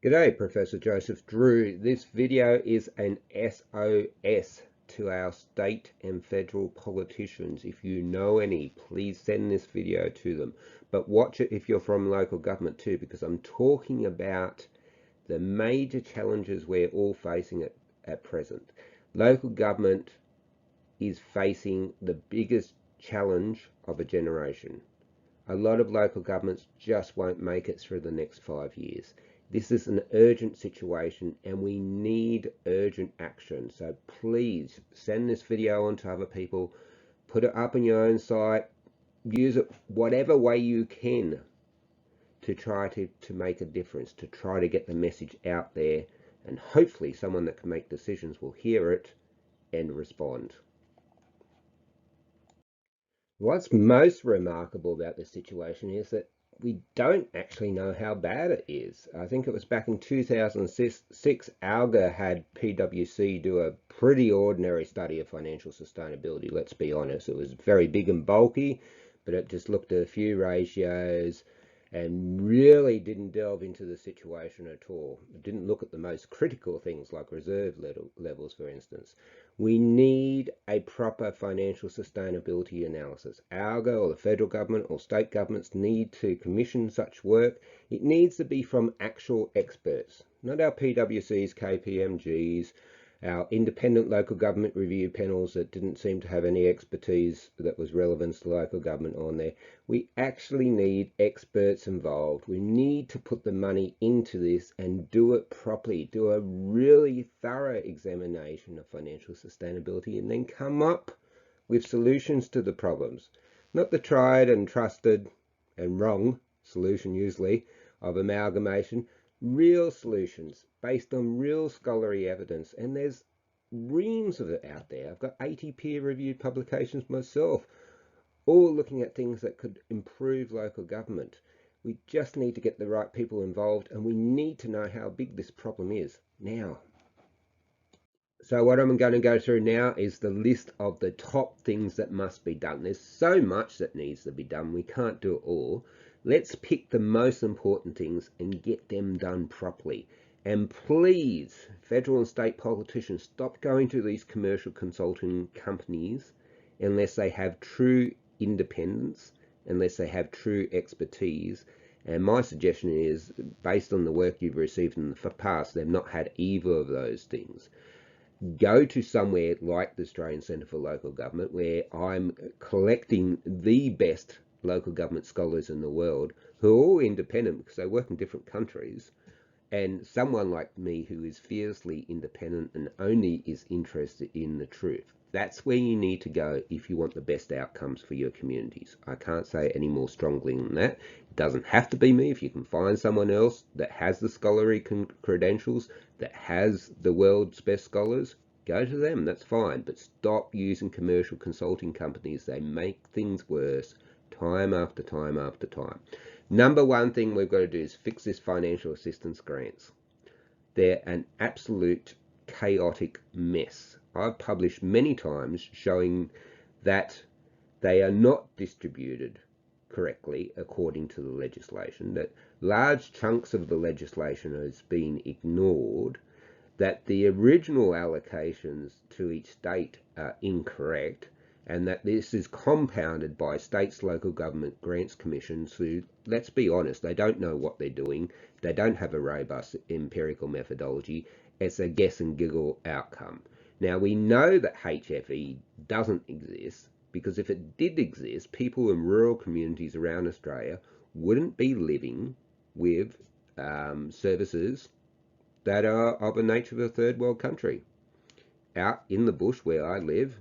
G'day, Professor Joseph Drew. This video is an SOS to our state and federal politicians. If you know any, please send this video to them. But watch it if you're from local government too, because I'm talking about the major challenges we're all facing at present. Local government is facing the biggest challenge of a generation. A lot of local governments just won't make it through the next 5 years. This is an urgent situation and we need urgent action. So please send this video on to other people, put it up on your own site, use it whatever way you can to try to make a difference, to try to get the message out there, and hopefully someone that can make decisions will hear it and respond. What's most remarkable about this situation is that we don't actually know how bad it is. I think it was back in 2006, ALGA had PwC do a pretty ordinary study of financial sustainability, let's be honest. It was very big and bulky, but it just looked at a few ratios and really didn't delve into the situation at all. It didn't look at the most critical things like reserve levels, for instance. We need a proper financial sustainability analysis. ALGA or the federal government or state governments need to commission such work. It needs to be from actual experts, not our PwCs, KPMGs, our independent local government review panels that didn't seem to have any expertise that was relevant to local government on there. We actually need experts involved. We need to put the money into this and do it properly, do a really thorough examination of financial sustainability and then come up with solutions to the problems. Not the tried and trusted and wrong solution usually of amalgamation, real solutions based on real scholarly evidence, and there's reams of it out there. I've got 80 peer-reviewed publications myself, all looking at things that could improve local government. We just need to get the right people involved, and we need to know how big this problem is now. So what I'm going to go through now is the list of the top things that must be done. There's so much that needs to be done, we can't do it all. Let's pick the most important things and get them done properly. And please, federal and state politicians, stop going to these commercial consulting companies unless they have true independence, unless they have true expertise. And my suggestion is, based on the work you've received in the past, they've not had either of those things. Go to somewhere like the Australian Centre for Local Government, where I'm collecting the best local government scholars in the world who are all independent because they work in different countries, and someone like me who is fiercely independent and only is interested in the truth. That's where you need to go if you want the best outcomes for your communities. I can't say any more strongly than that. It doesn't have to be me. If you can find someone else that has the scholarly credentials, that has the world's best scholars, go to them. That's fine. But stop using commercial consulting companies. They make things worse time after time after time. Number one thing we've got to do is fix this financial assistance grants. They're an absolute chaotic mess. I've published many times showing that they are not distributed correctly according to the legislation, that large chunks of the legislation has been ignored, that the original allocations to each state are incorrect, and that this is compounded by states' local government grants commissions who, let's be honest, they don't know what they're doing. They don't have a robust empirical methodology. It's a guess and giggle outcome. Now, we know that HFE doesn't exist because if it did exist, people in rural communities around Australia wouldn't be living with services that are of a nature of a third world country. Out in the bush where I live,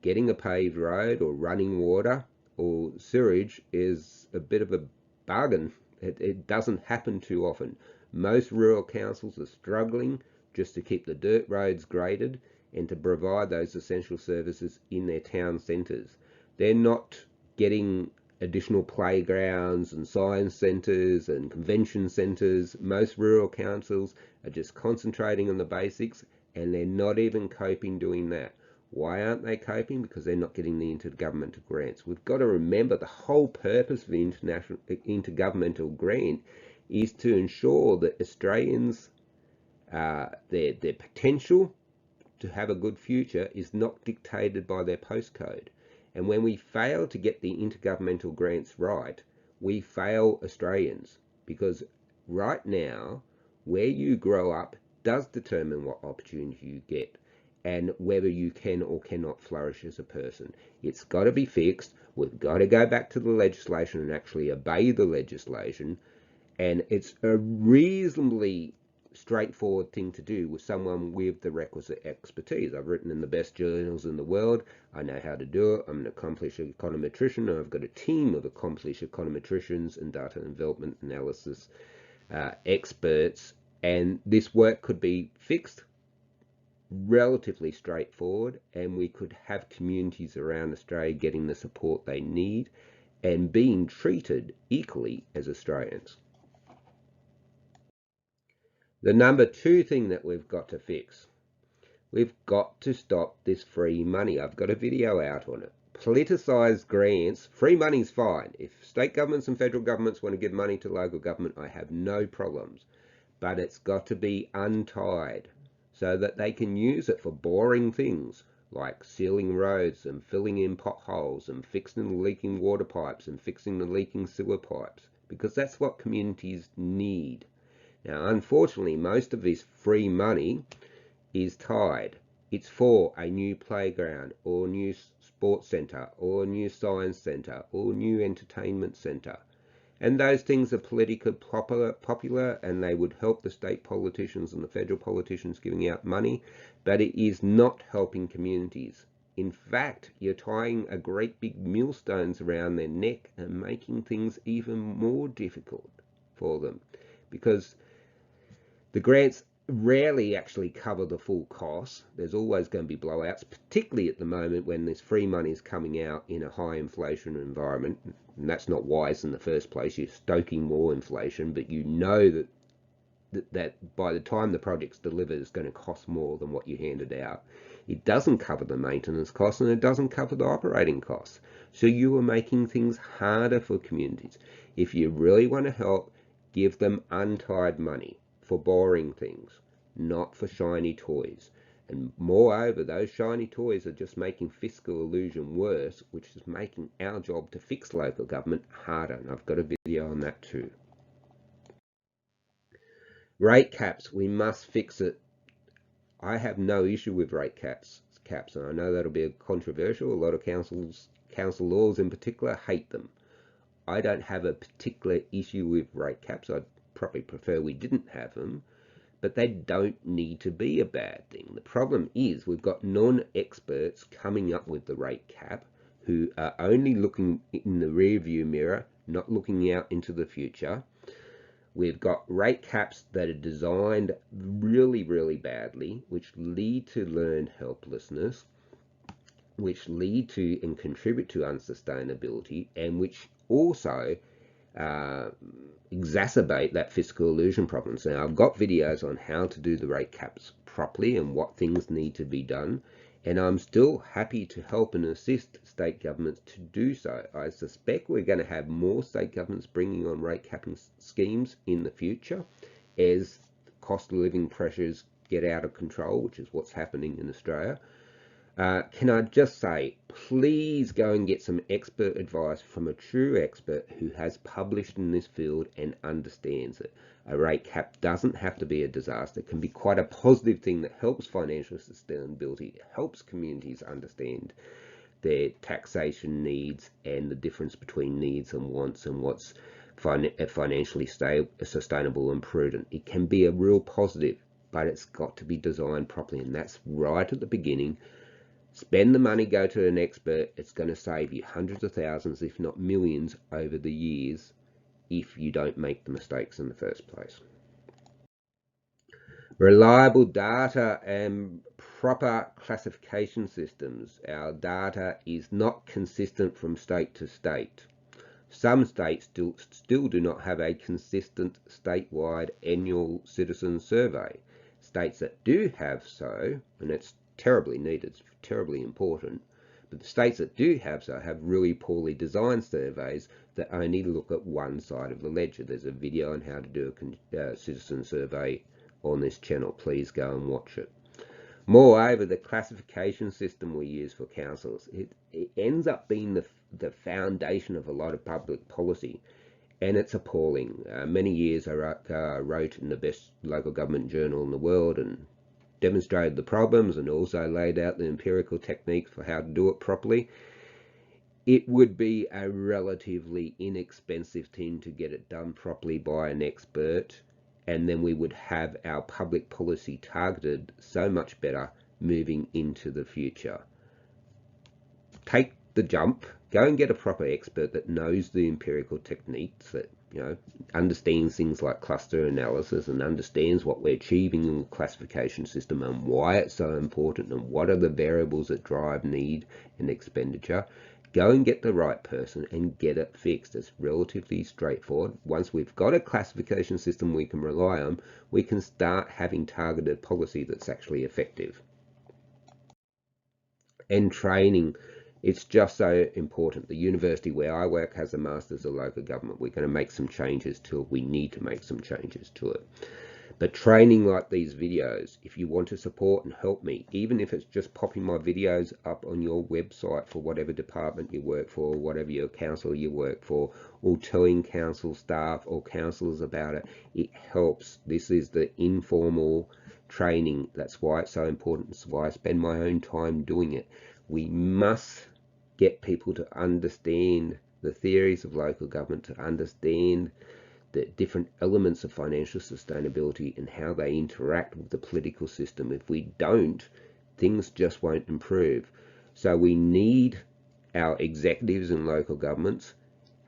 getting a paved road or running water or sewage is a bit of a bargain. It doesn't happen too often. Most rural councils are struggling just to keep the dirt roads graded and to provide those essential services in their town centres. They're not getting additional playgrounds and science centres and convention centres. Most rural councils are just concentrating on the basics, and they're not even coping doing that. Why aren't they coping? Because they're not getting the intergovernmental grants. We've got to remember the whole purpose of the intergovernmental grant is to ensure that Australians, their potential to have a good future is not dictated by their postcode. And when we fail to get the intergovernmental grants right, we fail Australians, because right now, where you grow up does determine what opportunity you get and whether you can or cannot flourish as a person. It's got to be fixed. We've got to go back to the legislation and actually obey the legislation. And it's a reasonably straightforward thing to do with someone with the requisite expertise. I've written in the best journals in the world. I know how to do it. I'm an accomplished econometrician. I've got a team of accomplished econometricians and data development analysis experts, and this work could be fixed relatively straightforward, and we could have communities around Australia getting the support they need and being treated equally as Australians. The number two thing that we've got to fix, we've got to stop this free money. I've got a video out on it. Politicized grants, free money's fine. If state governments and federal governments want to give money to local government, I have no problems. But it's got to be untied so that they can use it for boring things like sealing roads and filling in potholes and fixing the leaking water pipes and fixing the leaking sewer pipes, because that's what communities need. Now, unfortunately, most of this free money is tied. It's for a new playground or new sports centre or new science centre or new entertainment centre. And those things are politically popular, and they would help the state politicians and the federal politicians giving out money, but it is not helping communities. In fact, you're tying a great big millstones around their neck and making things even more difficult for them, because the grants rarely actually cover the full cost. There's always going to be blowouts, particularly at the moment when this free money is coming out in a high inflation environment. And that's not wise in the first place. You're stoking more inflation, but you know that by the time the project's delivered, it's going to cost more than what you handed out. It doesn't cover the maintenance costs, and it doesn't cover the operating costs. So you are making things harder for communities. If you really want to help, give them untied money for boring things, not for shiny toys. And moreover, those shiny toys are just making fiscal illusion worse, which is making our job to fix local government harder. And I've got a video on that too. Rate caps, we must fix it. I have no issue with rate caps, and I know that'll be controversial. A lot of council laws in particular hate them. I don't have a particular issue with rate caps. I'd probably prefer we didn't have them, but they don't need to be a bad thing. The problem is we've got non-experts coming up with the rate cap who are only looking in the rear view mirror, not looking out into the future. We've got rate caps that are designed really, really badly, which lead to learned helplessness, which lead to and contribute to unsustainability, and which also exacerbate that fiscal illusion problems. Now, I've got videos on how to do the rate caps properly and what things need to be done, and I'm still happy to help and assist state governments to do so. I suspect we're going to have more state governments bringing on rate capping schemes in the future as cost of living pressures get out of control, which is what's happening in Australia. Can I just say, please go and get some expert advice from a true expert who has published in this field and understands it. A rate cap doesn't have to be a disaster. It can be quite a positive thing that helps financial sustainability. It helps communities understand their taxation needs and the difference between needs and wants and what's financially sustainable and prudent. It can be a real positive, but it's got to be designed properly, and that's right at the beginning. Spend the money, go to an expert. It's going to save you hundreds of thousands, if not millions, over the years if you don't make the mistakes in the first place. Reliable data and proper classification systems. Our data is not consistent from state to state. Some states still do not have a consistent statewide annual citizen survey. States that do have so, and it's terribly needed, it's terribly important, The states that do have so have really poorly designed surveys that only look at one side of the ledger. There's a video on how to do a citizen survey on this channel. Please go and watch it. Moreover, the classification system we use for councils, it ends up being the foundation of a lot of public policy, and it's appalling. Many years I wrote in the best local government journal in the world and demonstrated the problems and also laid out the empirical techniques for how to do it properly. It would be a relatively inexpensive thing to get it done properly by an expert, and then we would have our public policy targeted so much better moving into the future. Take the jump, go and get a proper expert that knows the empirical techniques, that understands things like cluster analysis and understands what we're achieving in the classification system and why it's so important and what are the variables that drive need and expenditure. Go and get the right person and get it fixed. It's relatively straightforward. Once we've got a classification system we can rely on, we can start having targeted policy that's actually effective. And training, it's just so important. The university where I work has a Masters of Local Government. We're going to make some changes to it. We need to make some changes to it. But training like these videos, if you want to support and help me, even if it's just popping my videos up on your website for whatever department you work for, whatever your council you work for, or telling council staff or councillors about it, it helps. This is the informal training. That's why it's so important. That's why I spend my own time doing it. We must get people to understand the theories of local government, to understand the different elements of financial sustainability and how they interact with the political system. If we don't, things just won't improve. So we need our executives in local governments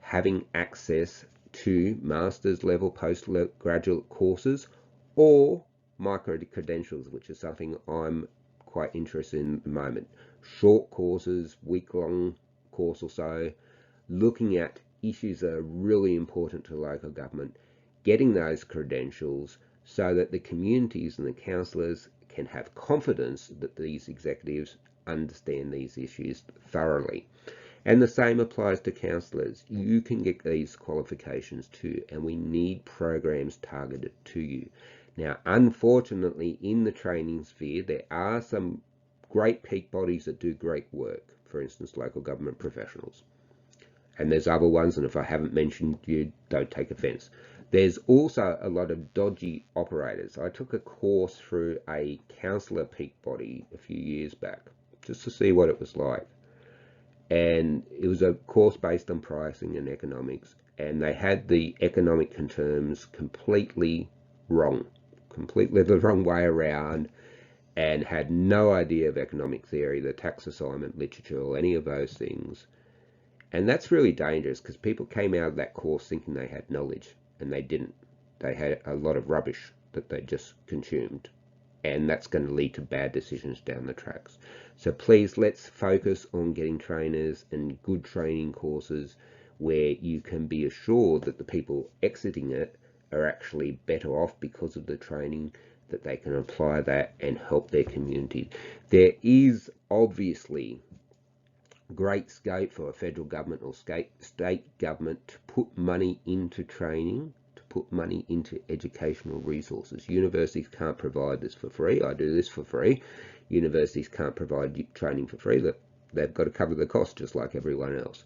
having access to master's level postgraduate courses or micro credentials, which is something I'm quite interested in at the moment. Short courses, week-long course or so, looking at issues that are really important to local government, getting those credentials so that the communities and the councillors can have confidence that these executives understand these issues thoroughly. And the same applies to councillors. You can get these qualifications too, and we need programs targeted to you. Now, unfortunately, in the training sphere, there are some great peak bodies that do great work, for instance, local government professionals. And there's other ones, and if I haven't mentioned you, don't take offense. There's also a lot of dodgy operators. I took a course through a councillor peak body a few years back, just to see what it was like. And it was a course based on pricing and economics, and they had the economic terms completely wrong, completely the wrong way around, and had no idea of economic theory, the tax assignment literature, or any of those things. And that's really dangerous because people came out of that course thinking they had knowledge, and they didn't. They had a lot of rubbish that they just consumed, and that's going to lead to bad decisions down the tracks. So please, let's focus on getting trainers and good training courses where you can be assured that the people exiting it are actually better off because of the training, that they can apply that and help their community. There is obviously great scope for a federal government or state government to put money into training, to put money into educational resources. Universities can't provide this for free. I do this for free. Universities can't provide training for free. They've got to cover the cost just like everyone else.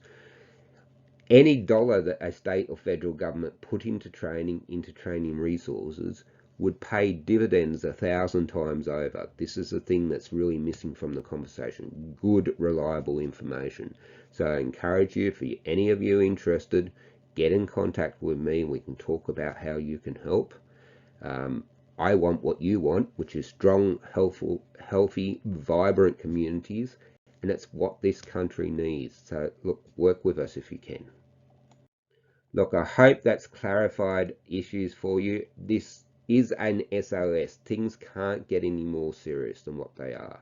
Any dollar that a state or federal government put into training resources would pay dividends 1,000 times over. This is the thing that's really missing from the conversation. Good, reliable information. So I encourage you, if any of you interested, get in contact with me and we can talk about how you can help. I want what you want, which is strong, healthy, vibrant communities, and it's what this country needs. So look, work with us if you can. Look, I hope that's clarified issues for you. This is an SOS. Things can't get any more serious than what they are.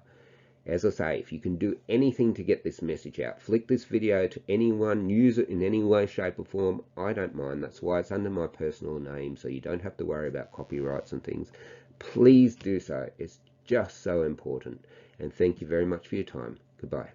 As I say, if you can do anything to get this message out, flick this video to anyone, use it in any way, shape or form, I don't mind. That's why it's under my personal name, so you don't have to worry about copyrights and things. Please do so. It's just so important. And thank you very much for your time. Goodbye.